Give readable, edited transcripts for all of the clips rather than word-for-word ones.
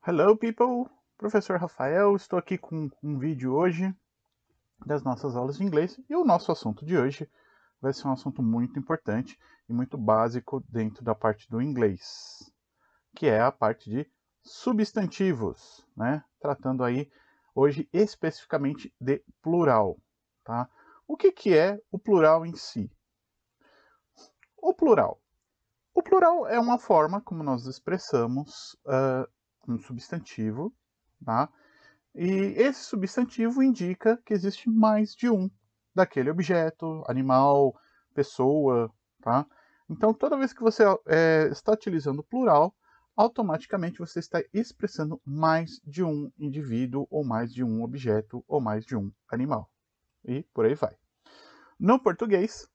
Hello people, Professor Rafael, estou aqui com um vídeo hoje das nossas aulas de inglês e o nosso assunto de hoje vai ser um assunto muito importante e muito básico dentro da parte do inglês, que é a parte de substantivos, né? Tratando aí hoje especificamente de plural, tá? O que é o plural em si? O plural. O plural é uma forma como nós expressamos um substantivo, tá? E esse substantivo indica que existe mais de um daquele objeto, animal, pessoa, tá? Então, toda vez que você está utilizando o plural, automaticamente você está expressando mais de um indivíduo, ou mais de um objeto, ou mais de um animal. E por aí vai. No português,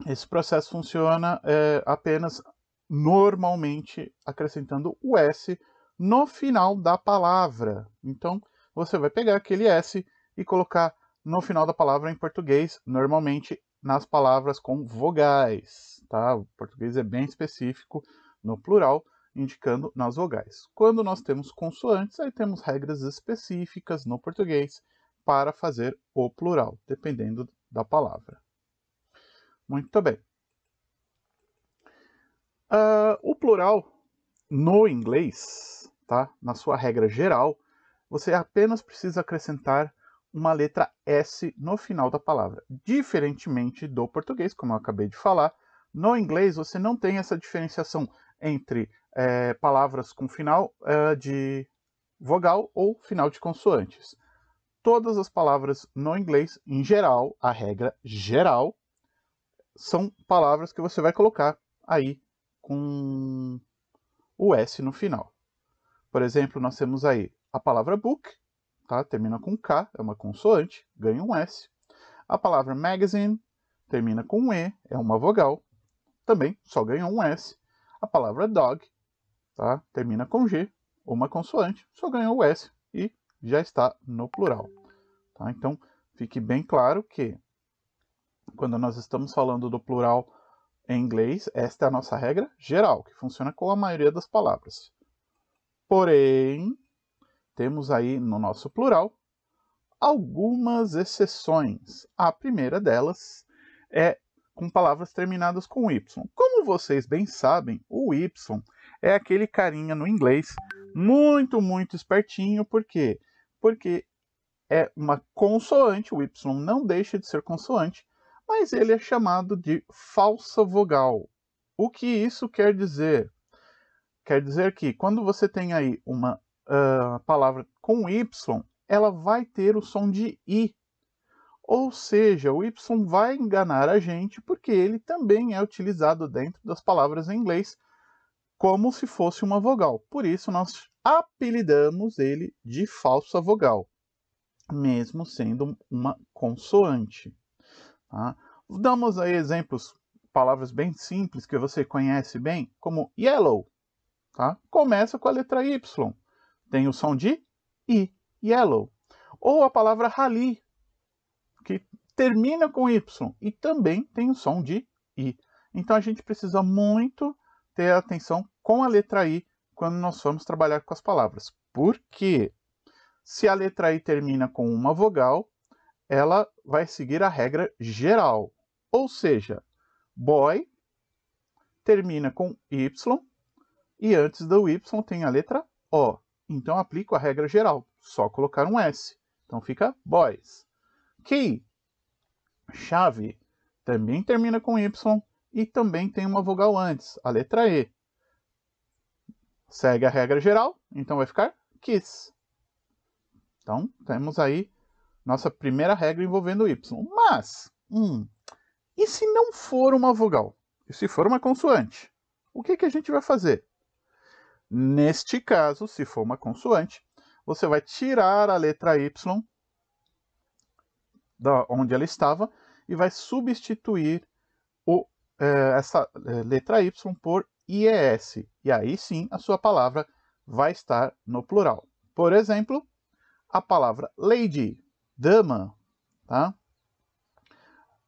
esse processo funciona apenas normalmente acrescentando o S no final da palavra. Então, você vai pegar aquele S e colocar no final da palavra em português, normalmente nas palavras com vogais. Tá? O português é bem específico no plural, indicando nas vogais. Quando nós temos consoantes, aí temos regras específicas no português para fazer o plural, dependendo da palavra. Muito bem. O plural no inglês, tá? Na sua regra geral, você apenas precisa acrescentar uma letra S no final da palavra. Diferentemente do português, como eu acabei de falar, no inglês você não tem essa diferenciação entre palavras com final de vogal ou final de consoantes. Todas as palavras no inglês, em geral, a regra geral, são palavras que você vai colocar aí com o S no final. Por exemplo, nós temos aí a palavra book, tá? Termina com K, é uma consoante, ganha um S. A palavra magazine termina com um E, é uma vogal, também só ganha um S. A palavra dog, tá? Termina com G, uma consoante, só ganhou o S e já está no plural. Tá? Então, fique bem claro que quando nós estamos falando do plural em inglês, esta é a nossa regra geral, que funciona com a maioria das palavras. Porém, temos aí no nosso plural algumas exceções. A primeira delas é com palavras terminadas com Y. Como vocês bem sabem, o Y é aquele carinha no inglês muito espertinho. Por quê? Porque é uma consoante, o Y não deixa de ser consoante, mas ele é chamado de falsa vogal. O que isso quer dizer? Quer dizer que quando você tem aí uma palavra com Y, ela vai ter o som de I. Ou seja, o Y vai enganar a gente porque ele também é utilizado dentro das palavras em inglês como se fosse uma vogal. Por isso nós apelidamos ele de falsa vogal, mesmo sendo uma consoante. Tá? Damos aí exemplos, palavras bem simples que você conhece bem, como yellow. Tá? Começa com a letra Y, tem o som de I, yellow. Ou a palavra rally, que termina com Y e também tem o som de I. Então a gente precisa muito ter atenção com a letra I quando nós vamos trabalhar com as palavras. Por quê? Se a letra I termina com uma vogal, ela vai seguir a regra geral. Ou seja, boy termina com Y e antes do Y tem a letra O. Então aplico a regra geral, só colocar um S. Então fica boys. Key, chave, também termina com Y e também tem uma vogal antes, a letra E. Segue a regra geral, então vai ficar kiss. Então temos aí nossa primeira regra envolvendo Y. Mas, e se não for uma vogal? E se for uma consoante? O que a gente vai fazer? Neste caso, se for uma consoante, você vai tirar a letra Y da onde ela estava e vai substituir essa letra Y por IES. E aí sim a sua palavra vai estar no plural. Por exemplo, a palavra lady, dama, tá?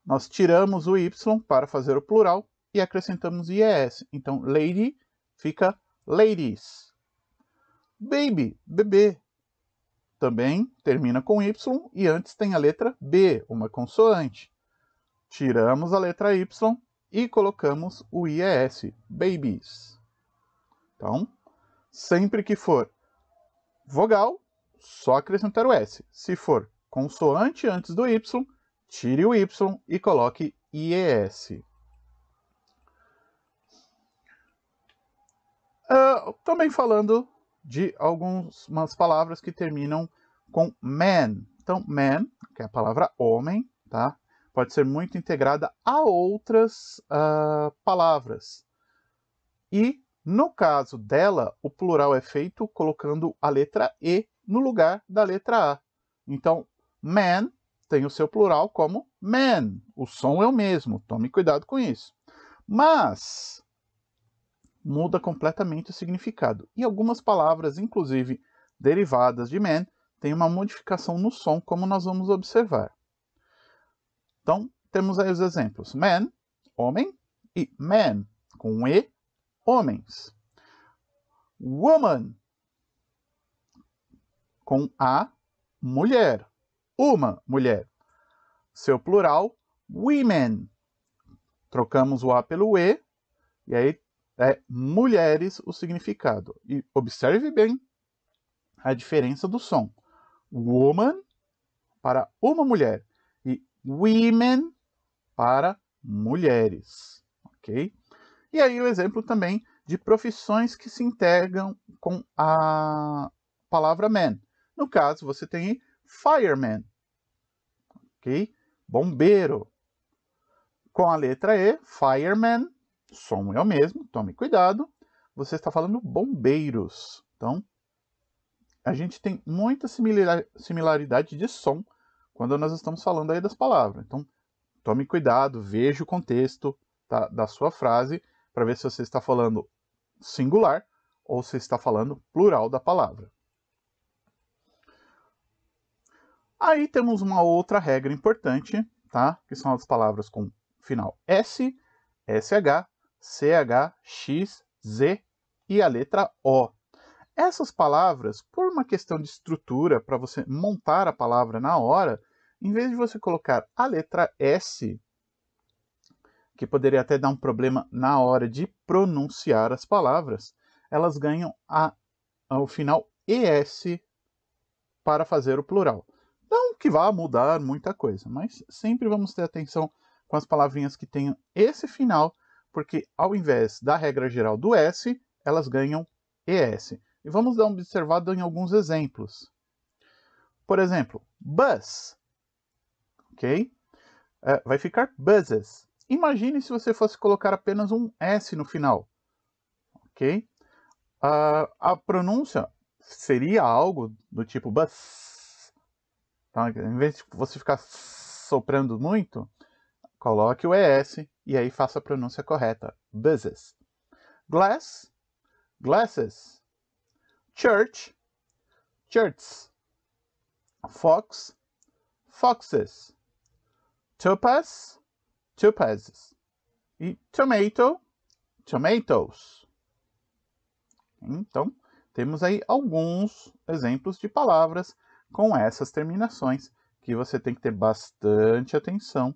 Nós tiramos o Y para fazer o plural e acrescentamos IES. Então, lady fica ladies. Baby, bebê. Também termina com Y e antes tem a letra B, uma consoante. Tiramos a letra Y e colocamos o IES, babies. Então, sempre que for vogal, só acrescentar o S. Se for consoante antes do Y, tire o Y e coloque IES. Também falando de algumas palavras que terminam com man. Então, man, que é a palavra homem, tá? Pode ser muito integrada a outras palavras. E, no caso dela, o plural é feito colocando a letra E no lugar da letra A. Então, man tem o seu plural como man. O som é o mesmo, tome cuidado com isso. Mas muda completamente o significado. E algumas palavras, inclusive derivadas de man, têm uma modificação no som, como nós vamos observar. Então, temos aí os exemplos. Man, homem, e man, com E, homens. Woman, com A, mulher. Uma mulher. Seu plural, women. Trocamos o A pelo E, e aí é mulheres o significado. E observe bem a diferença do som. Woman para uma mulher e women para mulheres, ok? E aí o exemplo também de profissões que se integram com a palavra man. No caso, você tem fireman, ok? Bombeiro. Com a letra E, fireman, som é o mesmo, tome cuidado. Você está falando bombeiros. Então, a gente tem muita similaridade de som quando nós estamos falando aí das palavras. Então, tome cuidado, veja o contexto da sua frase para ver se você está falando singular ou se está falando plural da palavra. Aí temos uma outra regra importante, tá? Que são as palavras com final S, SH, CH, X, Z e a letra O. Essas palavras, por uma questão de estrutura, para você montar a palavra na hora, em vez de você colocar a letra S, que poderia até dar um problema na hora de pronunciar as palavras, elas ganham o final ES para fazer o plural. Não que vá mudar muita coisa, mas sempre vamos ter atenção com as palavrinhas que tenham esse final, porque ao invés da regra geral do S, elas ganham ES. E vamos dar uma observada em alguns exemplos. Por exemplo, bus, ok? Vai ficar buses. Imagine se você fosse colocar apenas um S no final, ok? A pronúncia seria algo do tipo bus. Então, em vez de você ficar soprando muito, coloque o ES e aí faça a pronúncia correta. Buses. Glass, glasses. Church, churches. Fox, foxes. Topaz, topazes. E tomato, tomatoes. Então, temos aí alguns exemplos de palavras com essas terminações que você tem que ter bastante atenção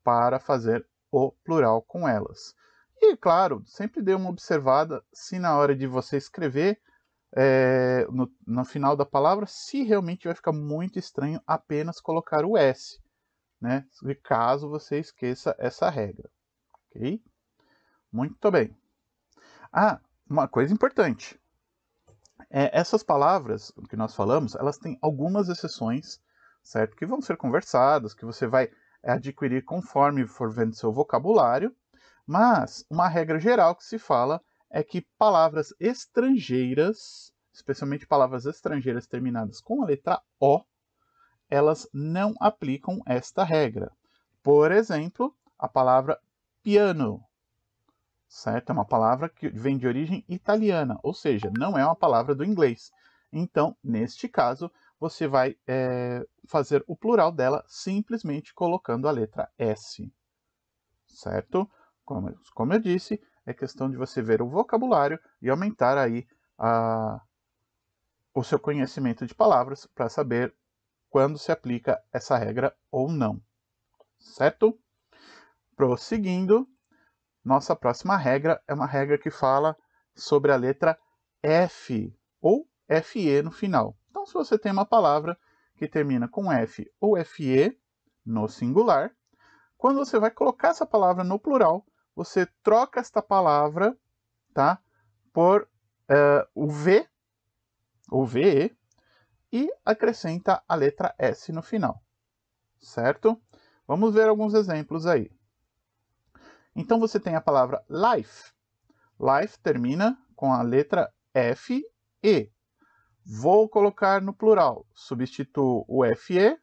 para fazer o plural com elas. E, claro, sempre dê uma observada se na hora de você escrever no final da palavra, se realmente vai ficar muito estranho apenas colocar o S, né? Caso você esqueça essa regra, ok? Muito bem. Uma coisa importante. Essas palavras que nós falamos, elas têm algumas exceções, certo? Que vão ser conversadas, que você vai adquirir conforme for vendo seu vocabulário, mas uma regra geral que se fala é que palavras estrangeiras, especialmente palavras estrangeiras terminadas com a letra O, elas não aplicam esta regra. Por exemplo, a palavra piano, certo? É uma palavra que vem de origem italiana, ou seja, não é uma palavra do inglês. Então, neste caso, você vai fazer o plural dela simplesmente colocando a letra S, certo? Como eu disse, é questão de você ver o vocabulário e aumentar aí o seu conhecimento de palavras para saber quando se aplica essa regra ou não, certo? Prosseguindo, nossa próxima regra é uma regra que fala sobre a letra F ou FE no final. Então, se você tem uma palavra que termina com F ou FE no singular, quando você vai colocar essa palavra no plural, você troca esta palavra, tá, por o V ou VE e acrescenta a letra S no final, certo? Vamos ver alguns exemplos aí. Então você tem a palavra life. Life termina com a letra F, E. Vou colocar no plural. Substituo o FE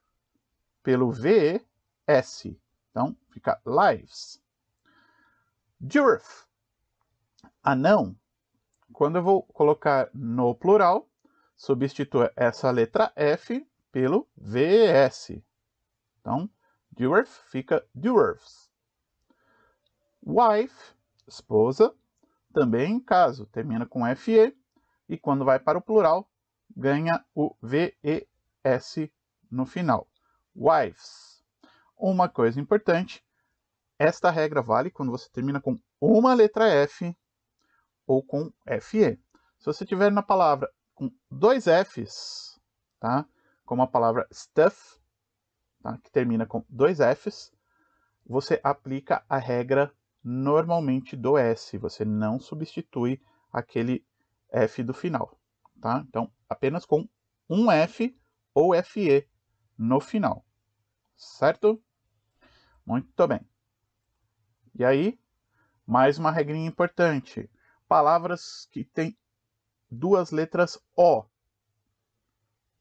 pelo VE, S. Então fica lives. Giraffe. Anão. Quando eu vou colocar no plural, substitua essa letra F pelo VS. Então, giraffe fica giraffes. Wife, esposa, também em caso, termina com FE e quando vai para o plural, ganha o VES no final. Wives. Uma coisa importante, esta regra vale quando você termina com uma letra F ou com FE. Se você tiver na palavra com dois Fs, tá? Como a palavra stuff, tá? Que termina com dois Fs, você aplica a regra normalmente do S. Você não substitui aquele F do final, tá? Então, apenas com um F ou FE no final, certo? Muito bem. E aí, mais uma regrinha importante. Palavras que têm duas letras O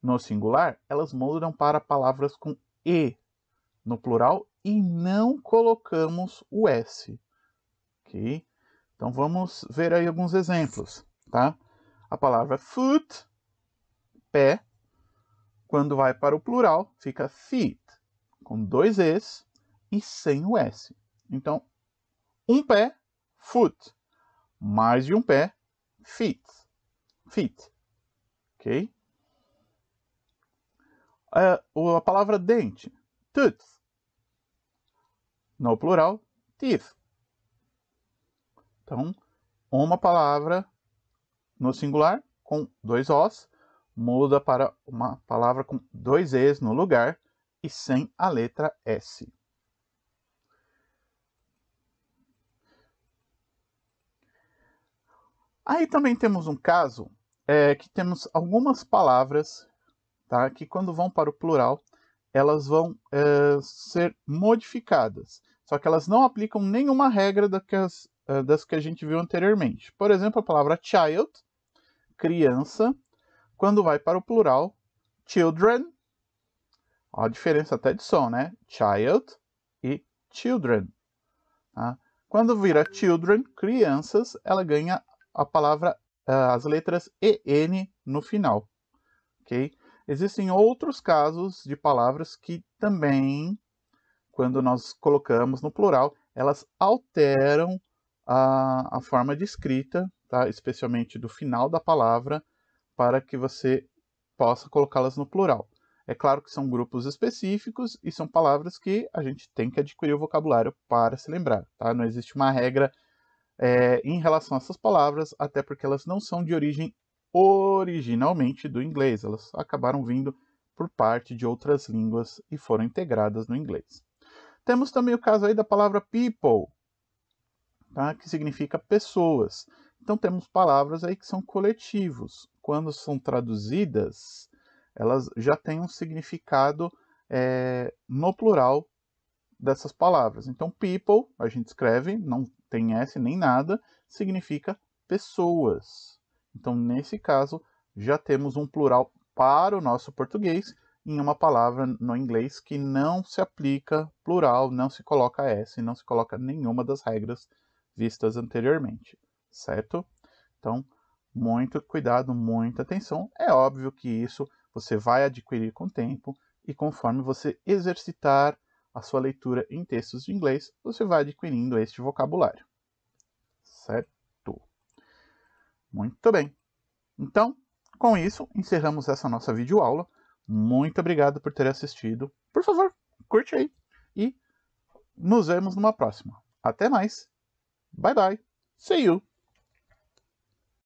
no singular, elas mudam para palavras com E no plural e não colocamos o S. Ok? Então vamos ver aí alguns exemplos, tá? A palavra foot, pé, quando vai para o plural, fica feet, com dois Es e sem o S. Então, um pé, foot. Mais de um pé, feet. Feet. Ok? A palavra dente, tooth. No plural, teeth. Então, uma palavra no singular com dois Os muda para uma palavra com dois Es no lugar e sem a letra S. Aí também temos um caso que temos algumas palavras, tá, que quando vão para o plural, elas vão ser modificadas. Só que elas não aplicam nenhuma regra das que a gente viu anteriormente. Por exemplo, a palavra child, criança, quando vai para o plural, children, ó, a diferença até de som, né? Child e children. Tá? Quando vira children, crianças, ela ganha a palavra, as letras EN no final. Okay? Existem outros casos de palavras que também, quando nós colocamos no plural, elas alteram a forma de escrita, tá? Especialmente do final da palavra, para que você possa colocá-las no plural. É claro que são grupos específicos e são palavras que a gente tem que adquirir o vocabulário para se lembrar. Tá? Não existe uma regra em relação a essas palavras, até porque elas não são de origem originalmente do inglês. Elas acabaram vindo por parte de outras línguas e foram integradas no inglês. Temos também o caso aí da palavra people, tá? Que significa pessoas. Então temos palavras aí que são coletivos. Quando são traduzidas, elas já têm um significado no plural dessas palavras. Então people, a gente escreve, não tem S nem nada, significa pessoas. Então nesse caso, já temos um plural para o nosso português em uma palavra no inglês que não se aplica plural, não se coloca S, não se coloca nenhuma das regras vistas anteriormente, certo? Então, muito cuidado, muita atenção. É óbvio que isso você vai adquirir com o tempo e conforme você exercitar a sua leitura em textos de inglês, você vai adquirindo este vocabulário, certo? Muito bem. Então, Com isso, encerramos essa nossa videoaula. Muito obrigado por ter assistido. Por favor, curte aí. E nos vemos numa próxima. Até mais. Bye bye. See you.